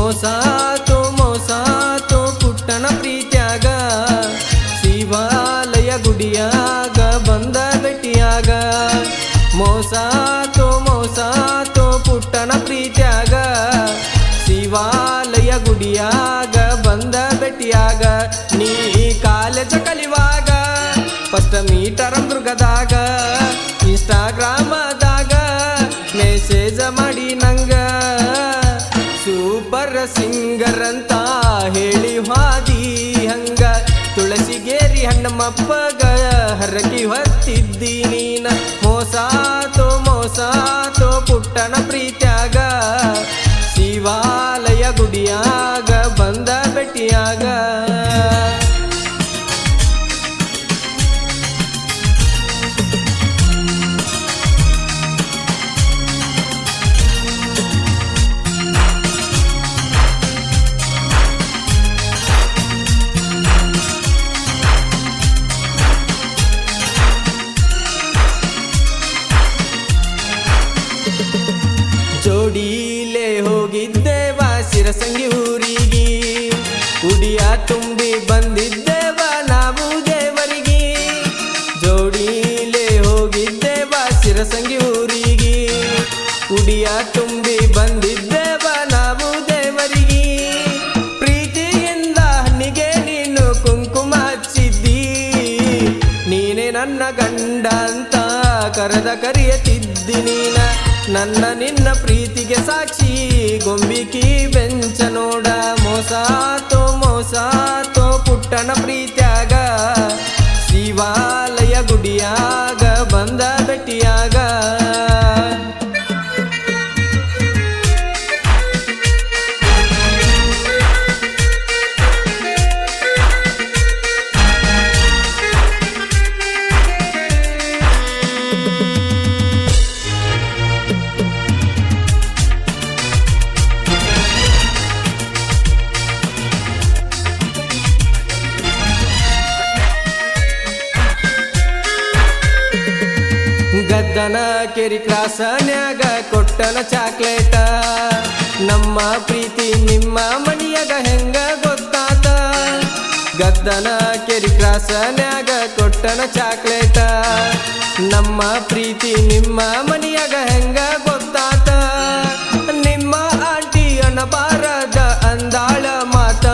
ಮೋಸಾತೋ ಪುಟ್ಟನ ಪ್ರೀತ್ಯಾಗ ಶಿವಾಲಯ ಗುಡಿಯಾಗ ಬಂದ ಭೇಟಿಯಾಗ ಮೋಸಾತೋ ಪುಟ್ಟನ ಪ್ರೀತ್ಯಾಗ ಶಿವಾಲಯ ಗುಡಿಯಾಗ ಬಂದ ಭೇಟಿಯಾಗ ನೀ ಕಾಲೇಜ ಕಲಿವಾಗ ಫಸ್ಟ್ ಮೀಟರ್ ಮೃಗದಾಗ ಇನ್ಸ್ಟಾಗ್ರಾಮದಾಗ ಮೆಸೇಜ ಮಾಡಿ ನಂಗ ಸೂಪರ್ ಸಿಂಗರ್ ಅಂತ ಹೇಳಿ ಹಾದಿ ಹಂಗ ತುಳಸಿಗೇರಿ ಹಣ್ಣಮ್ಮಪ್ಪಗ ಹರಕಿ ಹೊತ್ತಿದ್ದಿ ನೀನ ಮೋಸಾತೋ ಪುಟ್ಟನ ಪ್ರೀತ್ಯಾಗ ಶಿವಾಲಯ ಗುಡಿಯಾಗ ಬಂದ ಭೇಟಿಯಾಗ ಜೋಡಿಲೇ ಹೋಗಿದ್ದೇವ ಶಿರಸಂಗಿ ಊರಿಗೆ ಉಡಿಯ ತುಂಬಿ ಬಂದಿದ್ದೇವ ನಾವು ದೇವರಿಗೆ ಜೋಡಿಲೇ ಹೋಗಿದ್ದೇವ ಶಿರಸಂಗಿ ಊರಿಗೆ ಉಡಿಯ ತುಂಬಿ ಬಂದಿದ್ದೇವ ನಾವು ದೇವರಿಗೆ ಪ್ರೀತಿಯಿಂದ ಹಣ್ಣಿಗೆ ನೀನು ಕುಂಕುಮ ಹಚ್ಚಿದ್ದಿ ನೀನೇ ನನ್ನ ಗಂಡ ಅಂತ ಕರೆಯತಿದ್ದಿ ನೀನ ನನ್ನ ನಿನ್ನ ಪ್ರೀತಿಗೆ ಸಾಕ್ಷಿ ಗೊಂಬಿಕಿ ಬೆಂಚ ನೋಡ ಮೋಸಾತೋ ಪುಟ್ಟನ ಪ್ರೀತ್ಯಾಗ ಶಿವಾಲಯ ಗುಡಿಯಾಗ ಬಂದ ಭೇಟಿಯಾಗ ಗದ್ದನ ಕೆರಿ ಕ್ರಾಸನ್ಯಾಗ ಕೊಟ್ಟನ ಚಾಕ್ಲೇಟ ನಮ್ಮ ಪ್ರೀತಿ ನಿಮ್ಮ ಮನಿಯಾಗ ಹೆಂಗ ಗೊತ್ತಾತ ಗದ್ದನ ಕೆರಿ ಕ್ರಾಸನ್ಯಾಗ ಕೊಟ್ಟನ ಚಾಕ್ಲೇಟ ನಮ್ಮ ಪ್ರೀತಿ ನಿಮ್ಮ ಮನಿಯಾಗ ಹೆಂಗ ಗೊತ್ತಾತ ನಿಮ್ಮ ಆಂಟಿ ಅನ್ನಬಾರದ ಅಂದಾಳ ಮಾತ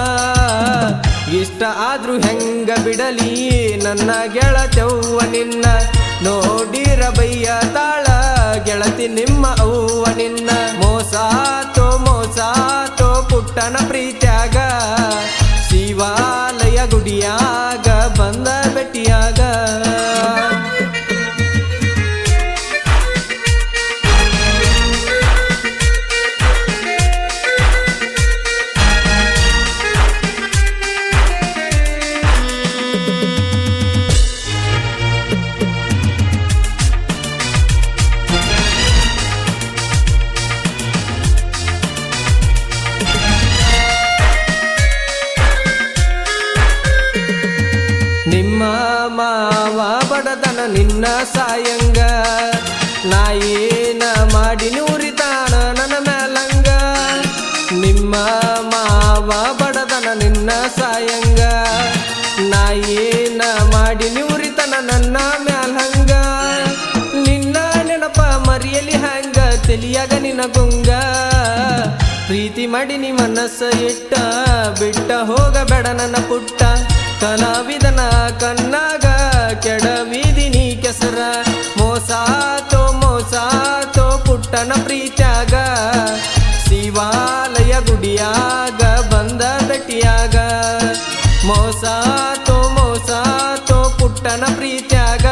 ಇಷ್ಟ ಆದ್ರೂ ಹೆಂಗ ಬಿಡಲಿ ನನ್ನ ಗೆಳತವ್ವ ನಿನ್ನ ನೋಡಿರ ಬಯ್ಯ ತಾಳ ಗೆಳತಿ ನಿಮ್ಮ ಅವ್ವ ನಿನ್ನ ಮೋಸಾತೋ ಪುಟ್ಟನ ಪ್ರೀತ್ಯಾಗ ಶಿವಾಲಯ ಗುಡಿಯಾಗ ಬಂದ ಭೇಟಿಯಾಗ ನಿಮ್ಮ ಮಾವ ಬಡದನ ನಿನ್ನ ಸಾಯಂಗ ನಾ ಏನ ಮಾಡಿ ನೂರಿತಾನ ನನ್ನ ಮೇಲಂಗ ನಿಮ್ಮ ಮಾವ ಬಡದನ ನಿನ್ನ ಸಾಯಂಗ ನಾ ಏನ ಮಾಡಿ ನೂರಿತನ ನನ್ನ ಮ್ಯಾಲಂಗ ನಿನ್ನ ನೆನಪ ಮರಿಯಲಿ ಹಂಗ ತಿಳಿಯಾಗ ನಿನ್ನ ಗುಂಗ ಪ್ರೀತಿ ಮಾಡಿ ನೀ ಮನಸ್ಸ ಇಟ್ಟ ಬಿಟ್ಟ ಹೋಗಬೇಡ ನನ್ನ ಪುಟ್ಟ ಕಲಾವಿದನ ಕಣ್ಣಾಗ ಕೆಡವಿದಿನಿ ಕೆಸರ ಮೋಸಾತೋ ಪುಟ್ಟನ ಪ್ರೀತ್ಯಾಗ ಶಿವಾಲಯ ಗುಡಿಯಾಗ ಬಂದ ಭೇಟಿಯಾಗ ಮೋಸಾತೋ ಪುಟ್ಟನ ಪ್ರೀತ್ಯಾಗ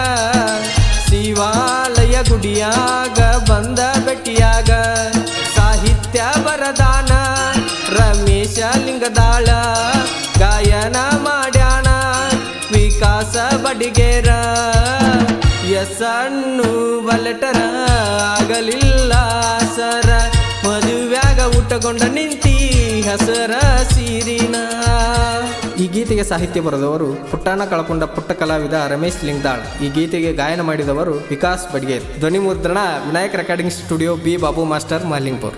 ಶಿವಾಲಯ ಗುಡಿಯಾಗ ಬಂದ ಭೇಟಿಯಾಗ ಸಾಹಿತ್ಯ ಬರದಾನ ರಮೇಶ ಲಿಂಗದಾಳ ಗಾಯನ ಮಾಡ್ಯಾಣ ವಿಕಾಸ ಬಡಿಗೇರ ಎಸ್ಸನ್ನು ಬಲೆಟರ ಆಗಲಿಲ್ಲ ಸರ ಮದುವ್ಯಾಗ ಊಟಗೊಂಡ ನಿಂತಿ ಹಸರ ಸೀರಿನ ಈ ಗೀತೆಗೆ ಸಾಹಿತ್ಯ ಬರೆದವರು ಪುಟ್ಟಣ್ಣ ಕಳಕೊಂಡ ಪುಟ್ಟ ಕಲಾವಿದ ರಮೇಶ್ ಲಿಂಗದಾಳ್. ಈ ಗೀತೆಗೆ ಗಾಯನ ಮಾಡಿದವರು ವಿಕಾಸ್ ಬಡ್ಗೇರ್. ಧ್ವನಿ ಮುದ್ರಣ Vinayak recording studio, B Babu master, Malingpur.